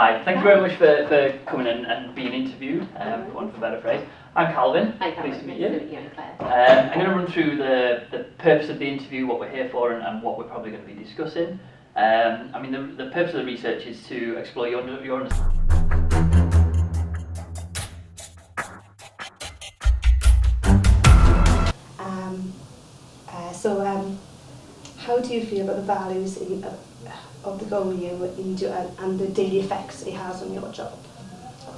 Hi, thank you very much for coming in and being interviewed, for want of a better phrase. I'm Calvin. Hi Calvin. Pleased to meet you. Nice to meet you, Claire. I'm going to run through the purpose of the interview, what we're here for, and what we're probably going to be discussing. I mean, the purpose of the research is to explore your understanding. How do you feel about the values of the GoU and the daily effects it has on your job?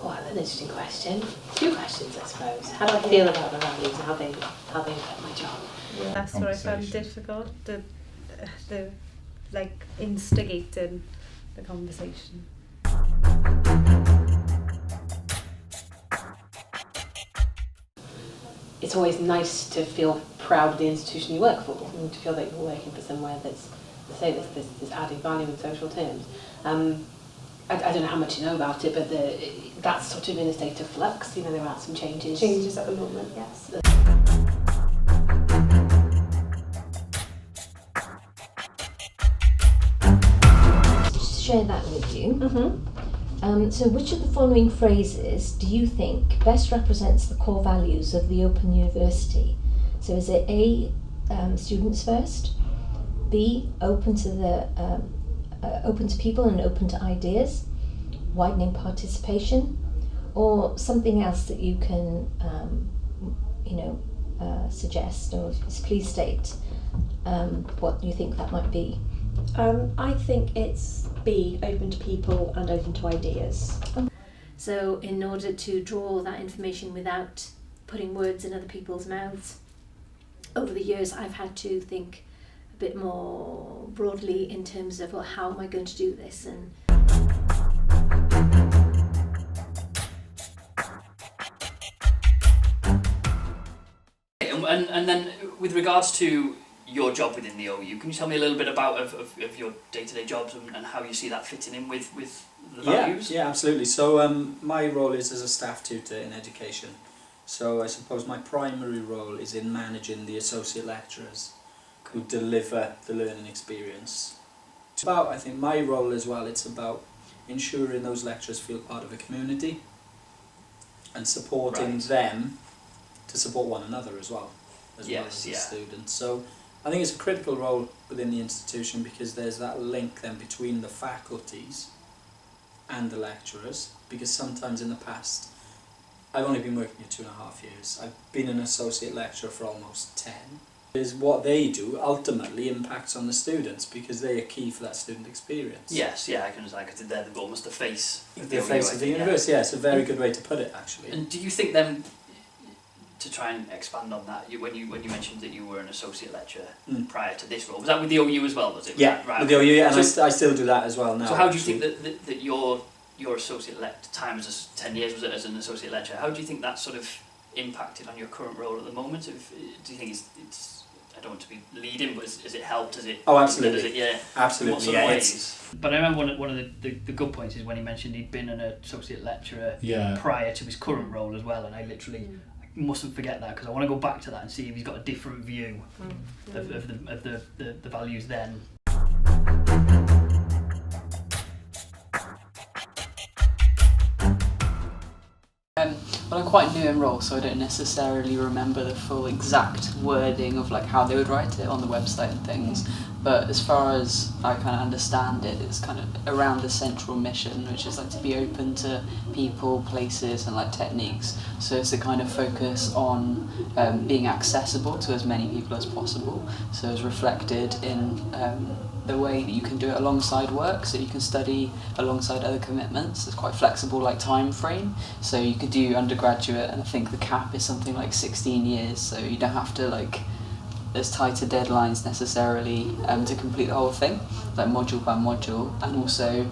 Oh, that's an interesting question. Two questions, I suppose. How do I feel about the values and how they affect my job? Yeah. That's what I found difficult, the like instigating the conversation. It's always nice to feel proud of the institution you work for and to feel that you're working for somewhere that's, say, this adding value in social terms. I don't know how much you know about it, but that's sort of in a state of flux. You know, there are some changes. Changes at the moment, yes. To share that with you. So which of the following phrases do you think best represents the core values of the Open University? So is it A, students first, B, open to people and open to ideas, widening participation, or something else that you can suggest, or please state what you think that might be. I think it's B, open to people and open to ideas. So in order to draw that information without putting words in other people's mouths, over the years I've had to think a bit more broadly in terms of, well, how am I going to do this? And then with regards to your job within the OU, can you tell me a little bit about of your day-to-day jobs and how you see that fitting in with the values? Yeah, absolutely. So my role is as a staff tutor in education. So I suppose my primary role is in managing the associate lecturers who deliver the learning experience. It's about, I think, my role as well, it's about ensuring those lecturers feel part of a community and supporting them to support one another as well as the students. So I think it's a critical role within the institution because there's that link then between the faculties and the lecturers, because sometimes in the past, I've only been working here 2.5 years. I've been an associate lecturer for almost 10. Is what they do ultimately impacts on the students because they are key for that student experience. Yes, yeah, I can understand, because they're almost the face of the face of the university. Yeah, it's a very good way to put it, actually. And do you think then, to try and expand on that, when you mentioned that you were an associate lecturer prior to this role, was that with the OU as well, was it? Yeah, right. With the OU, yeah, and so, I still do that as well now. So how do you think that your associate time as 10 years was it as an associate lecturer, how do you think that sort of impacted on your current role at the moment? Do you think it's I don't want to be leading, but has it helped? Has it? Oh, absolutely. Has it, yeah. Absolutely. In what sort of ways? But I remember one of the good points is when he mentioned he'd been an associate lecturer prior to his current role as well, and I literally mustn't forget that because I want to go back to that and see if he's got a different view of the values then. Well, I'm quite new in role, so I don't necessarily remember the full exact wording of like how they would write it on the website and things. But as far as I kind of understand it, it's kind of around the central mission, which is like to be open to people, places, and like techniques. So it's a kind of focus on being accessible to as many people as possible. So it's reflected in the way that you can do it alongside work, so you can study alongside other commitments. It's quite flexible, like time frame, so you could do undergraduate, and I think the cap is something like 16 years, so you don't have to like as tighter deadlines necessarily to complete the whole thing, like module by module, and also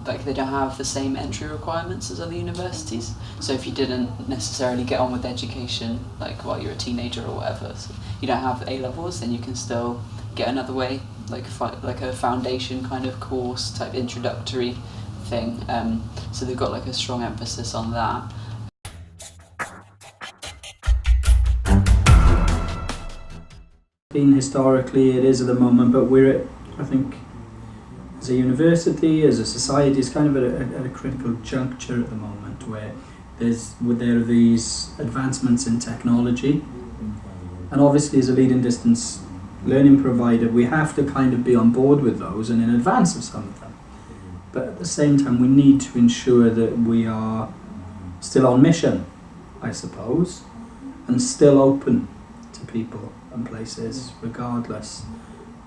like they don't have the same entry requirements as other universities. So if you didn't necessarily get on with education like while you're a teenager or whatever, so you don't have A-levels, then you can still get another way, like a foundation kind of course type introductory thing. So they've got like a strong emphasis on that. Been historically, it is at the moment, but we're at, I think, as a university, as a society, is kind of at a critical juncture at the moment where there are these advancements in technology, and obviously as a leading distance learning provider we have to kind of be on board with those and in advance of some of them. But at the same time we need to ensure that we are still on mission, I suppose, and still open to people and places regardless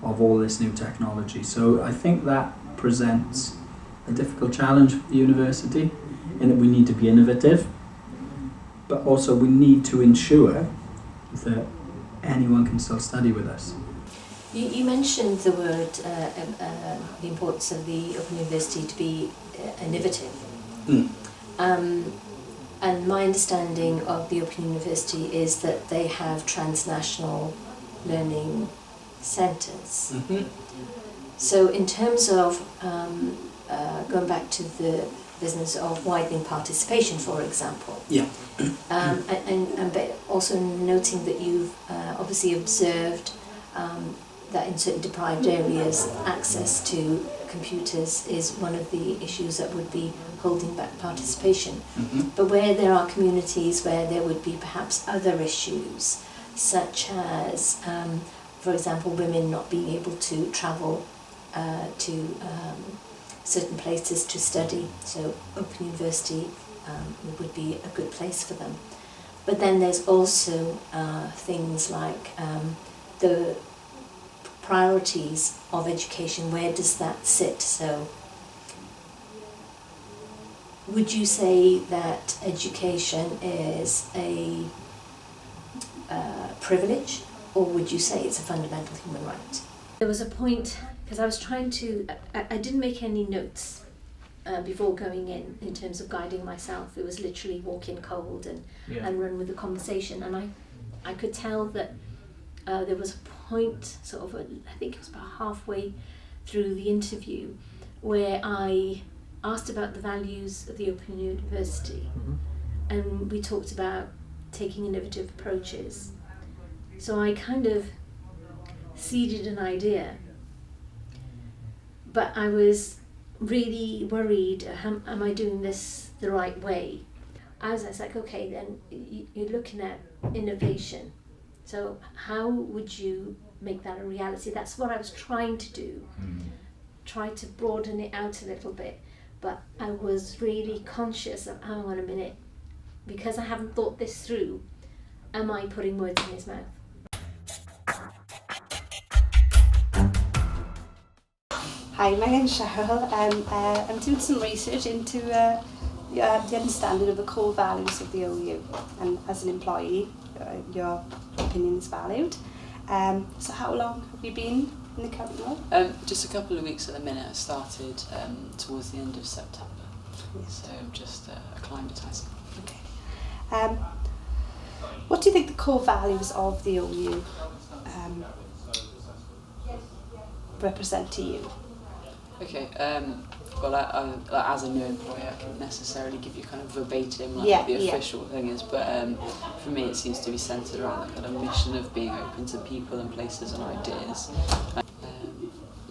of all this new technology. So I think that presents a difficult challenge for the university in that we need to be innovative, but also we need to ensure that anyone can still study with us. You mentioned the word, the importance of the Open University to be innovative. And my understanding of the Open University is that they have transnational learning centres. So in terms of going back to the business of widening participation, for example, and but also noting that you've obviously observed that in certain deprived areas access to computers is one of the issues that would be holding back participation. But where there are communities where there would be perhaps other issues, such as for example women not being able to travel to certain places to study, so Open University would be a good place for them. But then there's also things like the priorities of education. Where does that sit? So would you say that education is a privilege, or would you say it's a fundamental human right? There was a point, because I was trying to, I didn't make any notes before going in terms of guiding myself. It was literally walk in cold and run with the conversation. And I could tell that there was a point, sort of, I think it was about halfway through the interview, where I asked about the values of the Open University, and we talked about taking innovative approaches. So I kind of seeded an idea, but I was really worried, am I doing this the right way? I was like, okay, then you're looking at innovation. So how would you make that a reality? That's what I was trying to do, try to broaden it out a little bit. But I was really conscious of, hang on a minute, because I haven't thought this through, am I putting words in his mouth? Hi, my name's Cheryl. I'm doing some research into the understanding of the core values of the OU, and as an employee, your opinion is valued. So how long have you been in the current role? Just a couple of weeks at the minute. I started towards the end of September, so just acclimatising. Okay. What do you think the core values of the OU represent to you? Okay, well, as a new employee, I can't necessarily give you kind of verbatim what the official thing is, but for me it seems to be centred around the kind of mission of being open to people and places and ideas.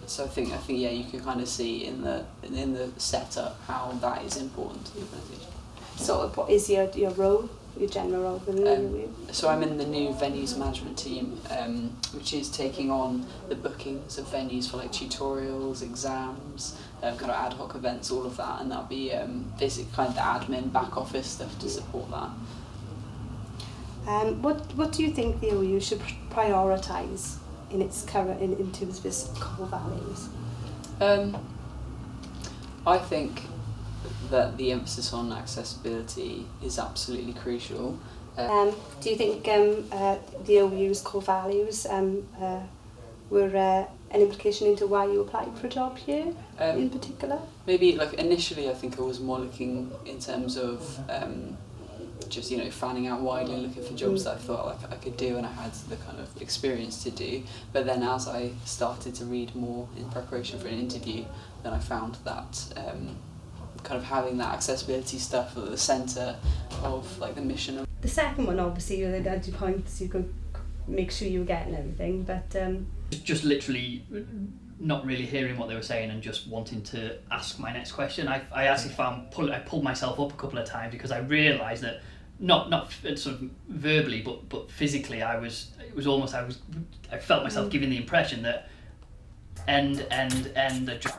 So I think you can kind of see in the setup how that is important to the organisation. So what is your role, your general role within the OU? So I'm in the new venues management team, which is taking on the bookings of venues for like tutorials, exams, kind of ad hoc events, all of that, and that'll be basically kind of the admin back office stuff to support that. What do you think the OU should prioritise in its current in terms of its core values? I think that the emphasis on accessibility is absolutely crucial. Do you think the OU's core values were an implication into why you applied for a job here in particular? Maybe like initially I think I was more looking in terms of just fanning out widely, looking for jobs that I thought like I could do and I had the kind of experience to do. But then as I started to read more in preparation for an interview, then I found that kind of having that accessibility stuff at the centre of like the mission. The second one, obviously, you had your points, you could make sure you were getting everything, but just literally not really hearing what they were saying and just wanting to ask my next question. I actually I pulled myself up a couple of times because I realised that not sort of verbally but physically I felt myself giving the impression that end I just